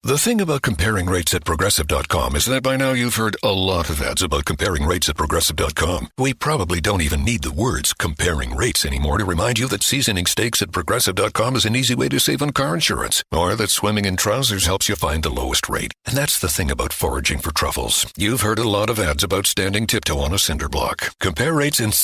The thing about comparing rates at Progressive.com is that by now you've heard a lot of ads about comparing rates at Progressive.com. We probably don't even need the words comparing rates anymore to remind you that seasoning steaks at Progressive.com is an easy way to save on car insurance, or that swimming in trousers helps you find the lowest rate. And that's the thing about foraging for truffles. You've heard a lot of ads about standing tiptoe on a cinder block. Compare rates and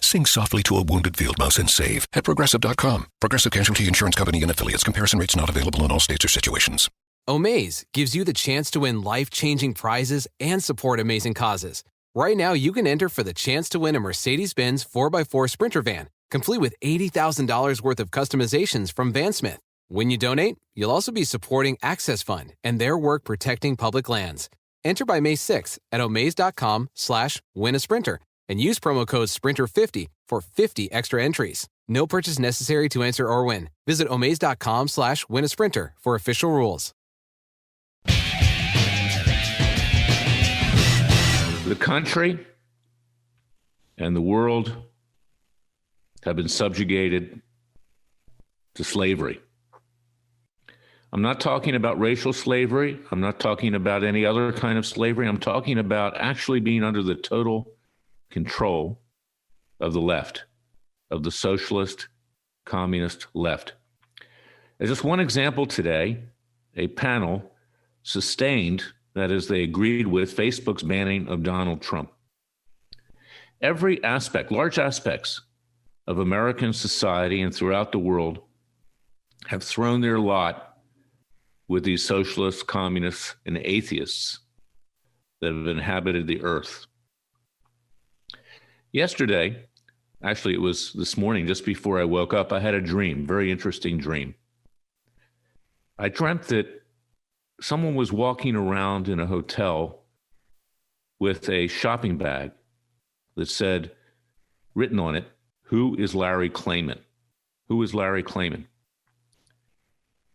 sing softly to a wounded field mouse and save at Progressive.com. Progressive Casualty Insurance Company and Affiliates. Comparison rates not available in all states or situations. Omaze gives you the chance to win life-changing prizes and support amazing causes. Right now, you can enter for the chance to win a Mercedes-Benz 4x4 Sprinter van, complete with $80,000 worth of customizations from VanSmith. When you donate, you'll also be supporting Access Fund and their work protecting public lands. Enter by May 6th at omaze.com/win-a-sprinter and use promo code SPRINTER50 for 50 extra entries. No purchase necessary to enter or win. Visit omaze.com/win-a-sprinter for official rules. The country and the world have been subjugated to slavery. I'm not talking about racial slavery. I'm not talking about any other kind of slavery. I'm talking about actually being under the total control of the left, of the socialist, communist left. As just one example today, a panel sustained, that is, they agreed with Facebook's banning of Donald Trump. Every aspect, large aspects of American society and throughout the world have thrown their lot with these socialists, communists, and atheists that have inhabited the earth. Yesterday, actually it was this morning, just before I woke up, I had a dream, very interesting dream. I dreamt that someone was walking around in a hotel with a shopping bag that said, written on it, "Who is Larry Klayman?" Who is Larry Klayman?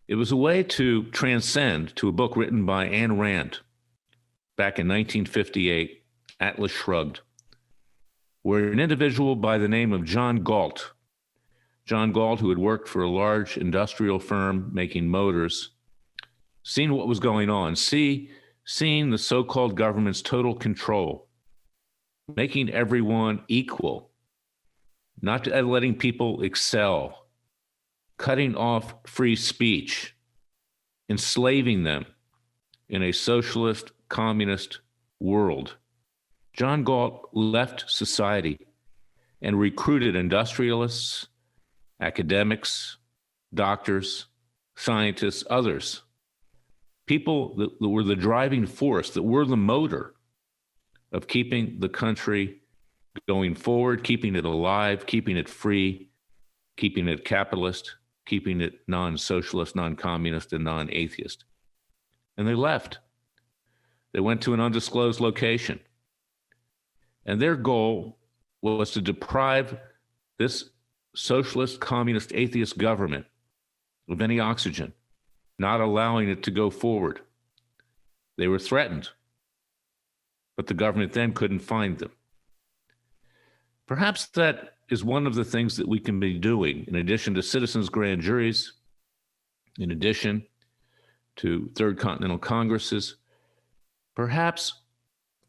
It was a way to transcend to a book written by Ayn Rand back in 1958, Atlas Shrugged, where an individual by the name of John Galt, who had worked for a large industrial firm making motors, seen what was going on, seeing the so-called government's total control, making everyone equal, not letting people excel, cutting off free speech, enslaving them in a socialist, communist world. John Galt left society and recruited industrialists, academics, doctors, scientists, others, people that were the driving force, that were the motor of keeping the country going forward, keeping it alive, keeping it free, keeping it capitalist, keeping it non-socialist, non-communist, and non-atheist. And they left. They went to an undisclosed location. And their goal was to deprive this socialist, communist, atheist government of any oxygen, not allowing it to go forward. They were threatened, but the government then couldn't find them. Perhaps that is one of the things that we can be doing, in addition to citizens' grand juries, in addition to Third Continental Congresses. Perhaps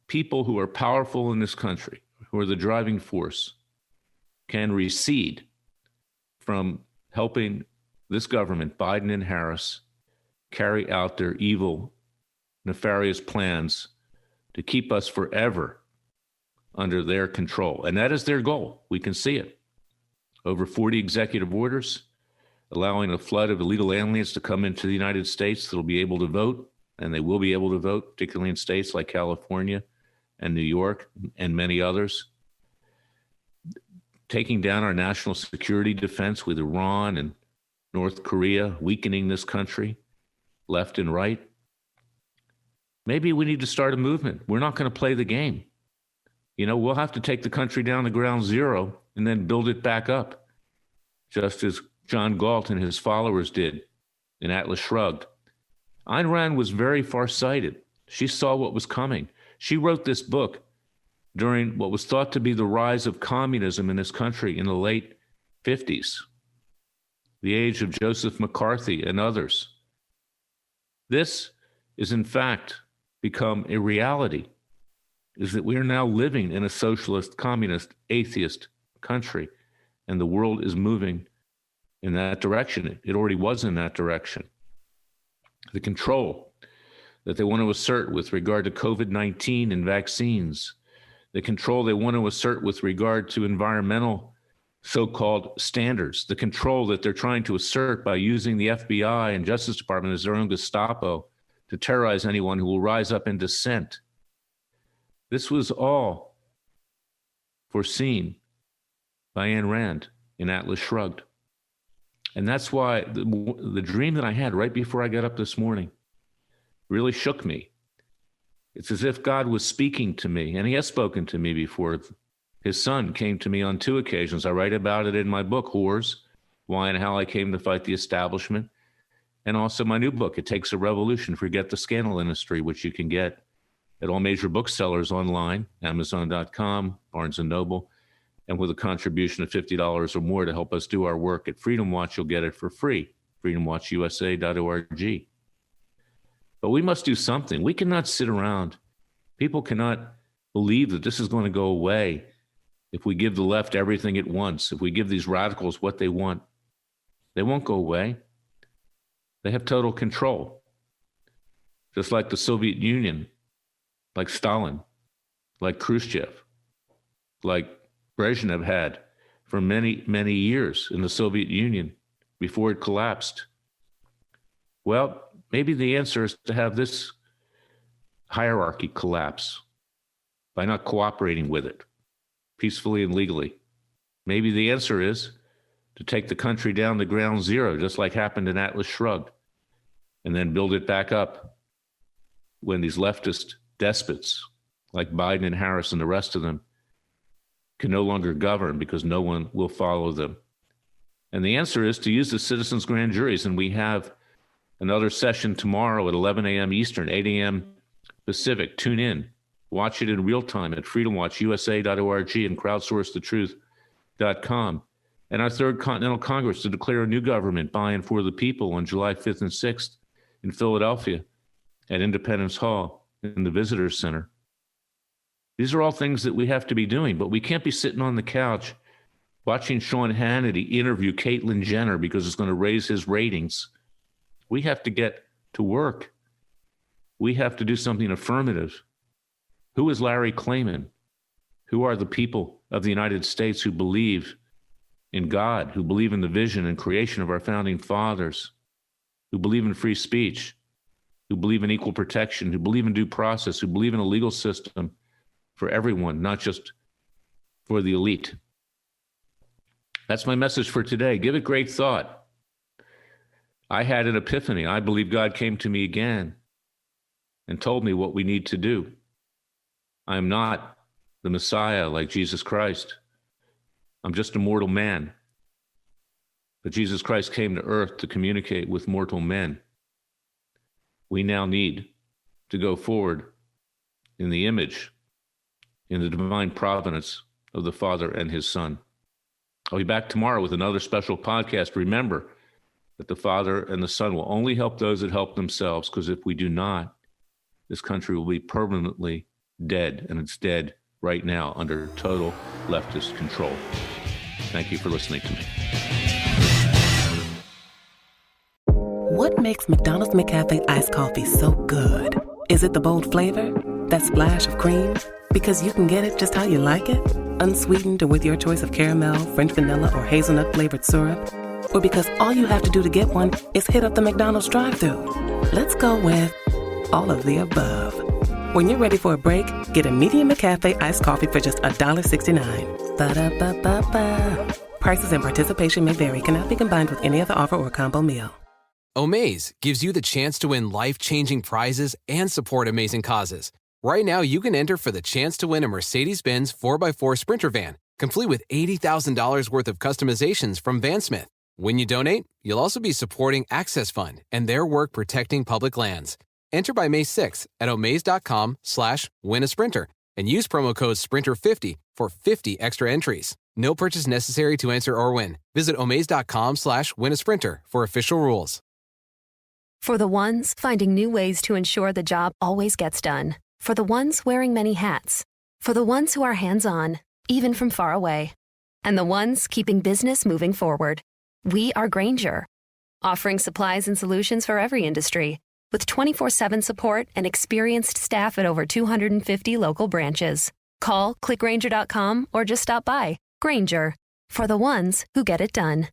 people who are powerful in this country, who are the driving force, can recede from helping this government, Biden and Harris, carry out their evil, nefarious plans to keep us forever under their control. And that is their goal. We can see it. Over 40 executive orders allowing a flood of illegal aliens to come into the United States that will be able to vote, and they will be able to vote, particularly in states like California and New York and many others. Taking down our national security defense with Iran and North Korea, weakening this country left and right. Maybe we need to start a movement. We're not going to play the game. We'll have to take the country down to ground zero and then build it back up, just as John Galt and his followers did in Atlas Shrugged. Ayn Rand was very farsighted. She saw what was coming. She wrote this book during what was thought to be the rise of communism in this country in the late 50s, the age of Joseph McCarthy and others. This is in fact become a reality, is that we are now living in a socialist, communist, atheist country, and the world is moving in that direction. It already was in that direction. The control that they want to assert with regard to COVID-19 and vaccines, the control they want to assert with regard to environmental so-called standards, the control that they're trying to assert by using the FBI and Justice Department as their own Gestapo to terrorize anyone who will rise up in dissent. This was all foreseen by Ayn Rand in Atlas Shrugged. And that's why the dream that I had right before I got up this morning really shook me. It's as if God was speaking to me, and he has spoken to me before. His son came to me on 2 occasions. I write about it in my book, Whores, Why and How I Came to Fight the Establishment, and also my new book, It Takes a Revolution, Forget the Scandal Industry, which you can get at all major booksellers online, Amazon.com, Barnes & Noble, and with a contribution of $50 or more to help us do our work at Freedom Watch, you'll get it for free, freedomwatchusa.org. But we must do something. We cannot sit around. People cannot believe that this is going to go away if we give the left everything it wants, if we give these radicals what they want. They won't go away. They have total control. Just like the Soviet Union, like Stalin, like Khrushchev, like Brezhnev had for many, many years in the Soviet Union before it collapsed. Well, maybe the answer is to have this hierarchy collapse by not cooperating with it peacefully and legally. Maybe the answer is to take the country down to ground zero, just like happened in Atlas Shrugged, and then build it back up when these leftist despots like Biden and Harris and the rest of them can no longer govern because no one will follow them. And the answer is to use the citizens' grand juries. And we have another session tomorrow at 11 a.m. Eastern, 8 a.m. Pacific. Tune in. Watch it in real time at freedomwatchusa.org and crowdsourcethetruth.com. And our Third Continental Congress to declare a new government by and for the people on July 5th and 6th in Philadelphia at Independence Hall in the Visitors Center. These are all things that we have to be doing, but we can't be sitting on the couch watching Sean Hannity interview Caitlyn Jenner because it's going to raise his ratings. We have to get to work. We have to do something affirmative. Who is Larry Klayman? Who are the people of the United States who believe in God, who believe in the vision and creation of our founding fathers, who believe in free speech, who believe in equal protection, who believe in due process, who believe in a legal system for everyone, not just for the elite? That's my message for today. Give it great thought. I had an epiphany. I believe God came to me again and told me what we need to do. I am not the Messiah like Jesus Christ. I'm just a mortal man. But Jesus Christ came to earth to communicate with mortal men. We now need to go forward in the image, in the divine providence of the Father and his Son. I'll be back tomorrow with another special podcast. Remember that the Father and the Son will only help those that help themselves, because if we do not, this country will be permanently dead, and it's dead right now under total leftist control. Thank you for listening to me. What makes McDonald's McCafe iced coffee so good? Is it the bold flavor? That splash of cream? Because you can get it just how you like it? Unsweetened or with your choice of caramel, French vanilla, or hazelnut flavored syrup? Or because all you have to do to get one is hit up the McDonald's drive-thru? Let's go with all of the above. When you're ready for a break, get a medium McCafe iced coffee for just $1.69. Ba-da-ba-ba-ba. Prices and participation may vary. Cannot be combined with any other offer or combo meal. Omaze gives you the chance to win life-changing prizes and support amazing causes. Right now, you can enter for the chance to win a Mercedes-Benz 4x4 Sprinter van, complete with $80,000 worth of customizations from VanSmith. When you donate, you'll also be supporting Access Fund and their work protecting public lands. Enter by May 6th at omaze.com/win-a-sprinter and use promo code SPRINTER50 for 50 extra entries. No purchase necessary to enter or win. Visit omaze.com/win-a-sprinter for official rules. For the ones finding new ways to ensure the job always gets done. For the ones wearing many hats. For the ones who are hands-on, even from far away. And the ones keeping business moving forward. We are Grainger, offering supplies and solutions for every industry, with 24/7 support and experienced staff at over 250 local branches. Call, click Grainger.com, or just stop by. Grainger, for the ones who get it done.